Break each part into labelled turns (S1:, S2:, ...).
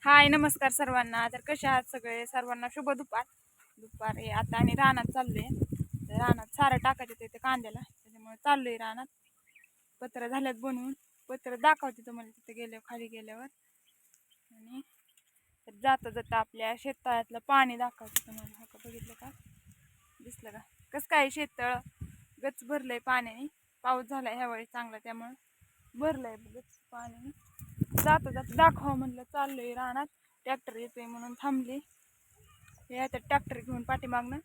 S1: हाय नमस्कार सर्वांना. तर कशा आहात सगळे? सर्वांना शुभ दुपार आता आणि रानात चाललोय. तर रानात सारं टाकायचं ते कांद्याला, त्याच्यामुळे चाललोय रानात. पत्र झाल्यात बनवून. पत्र दाखवते तुम्हाला तिथे गेल्यावर, खाली गेल्यावर. आणि जाता जाता आपल्या शेततळ्यातलं पाणी दाखवते तुम्हाला. हो का, बघितलं का? दिसलं का? कसं काय शेततळ गच भरलंय पाण्याने. पाऊस झालाय ह्यावेळी चांगला, त्यामुळं भरलंय गच पाण्याने. जाता जाता दाखवा म्हणलं, चाललोय रानात. ट्रॅक्टर येतोय म्हणून थांबली. हे आता ट्रॅक्टर घेऊन पाठीमागणं,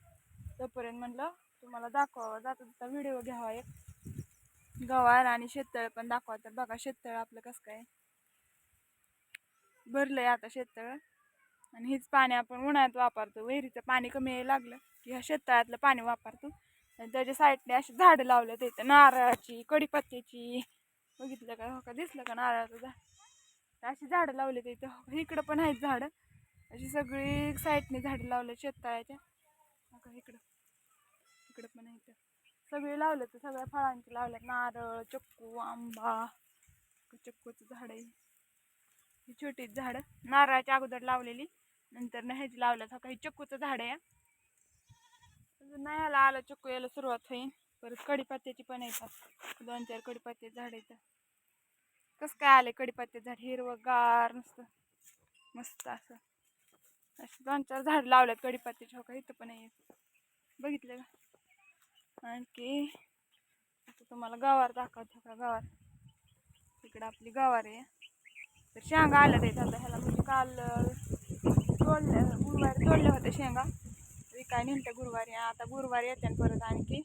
S1: तोपर्यंत म्हणलं तुम्हाला दाखवावं. जाता जाता व्हिडिओ घ्यावा एक. गवार आणि शेततळ पण दाखवा. तर बघा शेततळ आपलं कसं काय भरलंय आता शेततळ. आणि हेच पाणी आपण उन्हाळ्यात वापरतो. विहिरीचं पाणी कमी यायला लागलं की ह्या शेततळ्यातलं पाणी वापरतो. आणि त्याच्या साईडने अशी झाडं लावले तिथे, नारळाची, कडीपत्त्याची. बघितलं का? हो का, दिसलं का नारळाचं झाड? अशी झाडं लावले तिथं. इकडं पण आहेत झाडं. अशी सगळी साईडने झाडं लावले शेततळ्याच्या. का इकडं इकडं पण आहेत सगळे लावले. तर सगळ्या फळांची लावल्यात. नारळ, चिक्कू, आंबा. चिक्कूचं झाड आहे. ही छोटी झाडं नारळाच्या अगोदर लावलेली, नंतर ह्याची लावल्यात. काही चिक्कूचं झाड आहे. नाही ह्याला आलं चिक्कू यायला सुरुवात होईल. परत कडीपत्त्याची पण येतात. 2-4 कडीपत्त्याचे झाड येतात. कसं काय आले कडीपत्त्याचं झाड? हिरवंगार नुसतं मस्त असं. असे 2-4 झाड लावल्यात कडीपत्त्याची. हो का, इथं पण आहे. बघितलं का? आणखी आता तुम्हाला गवार दाखवते का? गवार इकडं आपली गवार आहे. तर शेंगा आल्या ते आता ह्याला, म्हणजे काल गुरुवारी तोडल्या होत्या शेंगा. विकाय नेमत्या गुरुवारी. आता गुरुवारी येत्या परत आणखी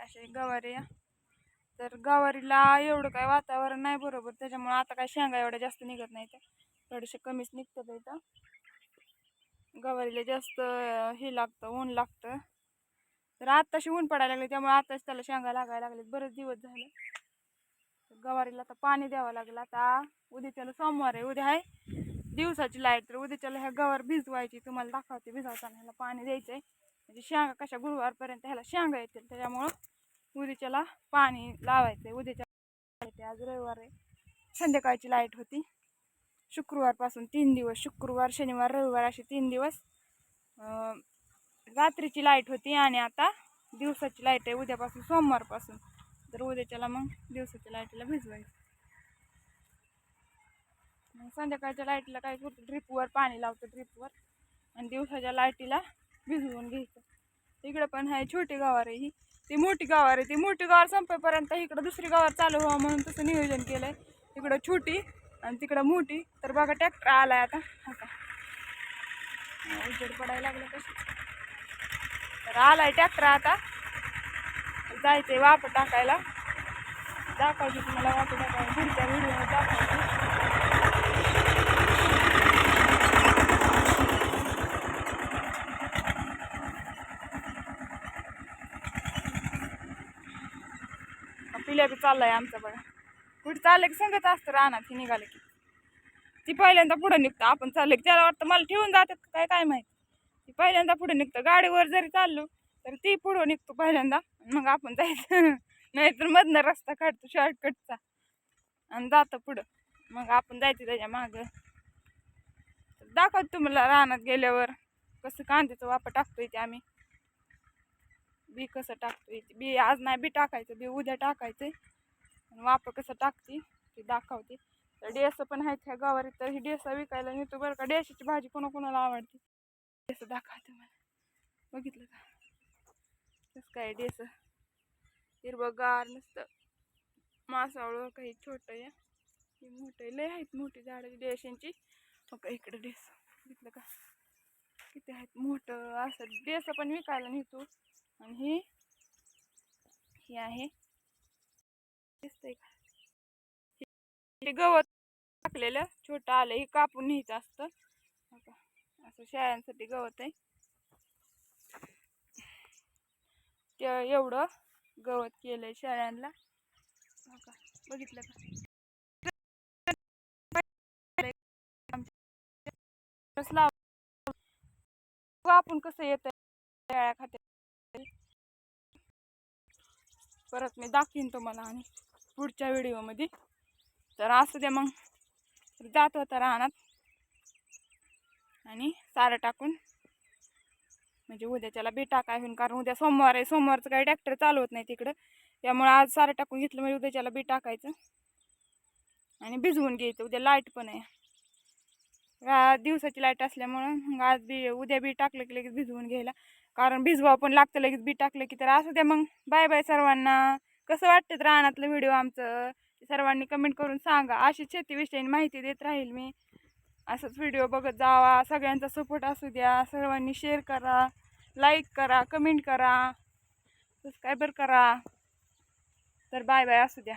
S1: असे गवारी. तर गवारीला एवढं काय वातावरण नाही बरोबर, त्याच्यामुळे आता काय शेंगा एवढ्या जास्त निघत नाही. थोडेसे कमीच निघतात इथं. गवारीला जास्त हे लागतं, ऊन लागतं. तर आत्ताशी ऊन पडायला लागले, त्यामुळे आताच त्याला शेंगा लागायला लागलेत. बरेच दिवस झाले. गवारीला आता पाणी द्यावं लागेल. आता उद्याच्याला सोमवार आहे, उद्या आहे दिवसाची लाईट. तर उद्याच्याला ह्या गवार भिजवायची. तुम्हाला दाखवते भिजवताना. ह्याला पाणी द्यायचंय, म्हणजे शेंगा कशा गुरुवारपर्यंत ह्याला शेंगा येतील. त्याच्यामुळं उद्याच्याला पाणी लावायचंय. उद्याच्या आज रविवार आहे, संध्याकाळची लाईट होती. शुक्रवारपासून 3 दिवस, शुक्रवार, शनिवार, रविवार असे 3 दिवस रात्रीची लाईट होती. आणि आता दिवसाची लाईट आहे उद्यापासून, सोमवारपासून. तर उद्याच्याला मग दिवसाच्या लाईटीला भिजवायचं. मग संध्याकाळच्या लाईटीला काय करतो, ड्रिपवर पाणी लावतो ड्रिपवर. आणि दिवसाच्या लाईटीला भिजवून घ्यायचं. इकडं पण आहे छोटी गवार आहे ही. ती मोठी गवार आहे. ती मोठी गवार संपेपर्यंत इकडं दुसरी गवार चालू व्हावं म्हणून तसं नियोजन केलंय. इकडं छोटी आणि तिकडं मोठी. तर बघा ट्रॅक्टर आलाय आता. हा का, उजेड पडायला लागलं कसं. तर आलाय ट्रॅक्टर आता. जायचंय वाप टाकायला. दाखवते तुम्हाला वाप टाकायला पुढच्या व्हिडिओ दाखवते. पिल्या बी चाललाय आमचं बघा. कुठे चाललं की सांगत असतं रानात. ही निघालं की ती पहिल्यांदा पुढे निघतं. आपण चाललं की त्याला वाटतं मला ठेवून जातात काय काय माहिती. ती पहिल्यांदा पुढे निघतं. गाडीवर जरी चाललो तर ती पुढं निघतो पहिल्यांदा, मग आपण जायचं. नाहीतर मधनं रस्ता काढतो शॉर्टकटचा आणि जातं पुढं. मग आपण जायचं त्याच्या मागं. दाखवतो तुम्हाला रानात गेल्यावर कसं कांद्याचं वापर टाकतोय ते आम्ही. बी कसं टाकतोय बी आज नाही बी टाकायचं, बी उद्या टाकायचंय. वापर कसं टाकते ते दाखवते. तर डेसं पण आहेत ह्या गवारीत. तर ही डेसं विकायला नेतो बरं का. डेसाची भाजी कोणाकोणाला आवडते. डेसं दाखवते मला. बघितलं का कसं काय डेसं हिरवंगार नुसतं. मासावळं काही छोटं आहे, मोठं लय आहेत. मोठी झाडं डेशांची. हो का, इकडं डेस बघितलं का किती आहेत मोठं असं. डेसं पण विकायला नेतो. आणि हे आहे, दिसतंय का, हे गवत टाकलेलं छोटं आलं. हे कापून न्यायचं असतं. असं शेळ्यांसाठी गवत आहे. ते एवढं गवत केलंय शेळ्यांना. बघितलं का कसला आपण कसं येतं शेळ्या खात्या. परत मी दाखवीन तुम्हाला आणि पुढच्या व्हिडिओमध्ये. तर असू द्या मग, रात्री जात होता रानात आणि सारं टाकून म्हणजे उद्याच्याला बी टाकाय होईल, कारण उद्या सोमवार आहे. सोमवारचं काही ट्रॅक्टर चालवत नाही तिकडं, त्यामुळे आज सारं टाकून घेतलं म्हणजे उद्याच्याला बी टाकायचं आणि भिजवून घ्यायचं. उद्या लाईट पण आहे, दिवसाची लाईट असल्यामुळं मग आज बी उद्या बी टाकलं की लगेच भिजवून घ्यायला, कारण भिजवा पण लागतं लगेच बी टाकलं की. तर असू द्या मग, बाय बाय सर्वांना. कसं वाटतं रानातलं व्हिडिओ आमचं सर्वांनी कमेंट करून सांगा. अशी शेतीविषयी माहिती देत राहील मी, असंच व्हिडिओ बघत जावा. सगळ्यांचा सपोर्ट असू द्या. सर्वांनी शेअर करा, लाईक करा, कमेंट करा, सबस्क्राईबर करा. तर बाय बाय, असू द्या.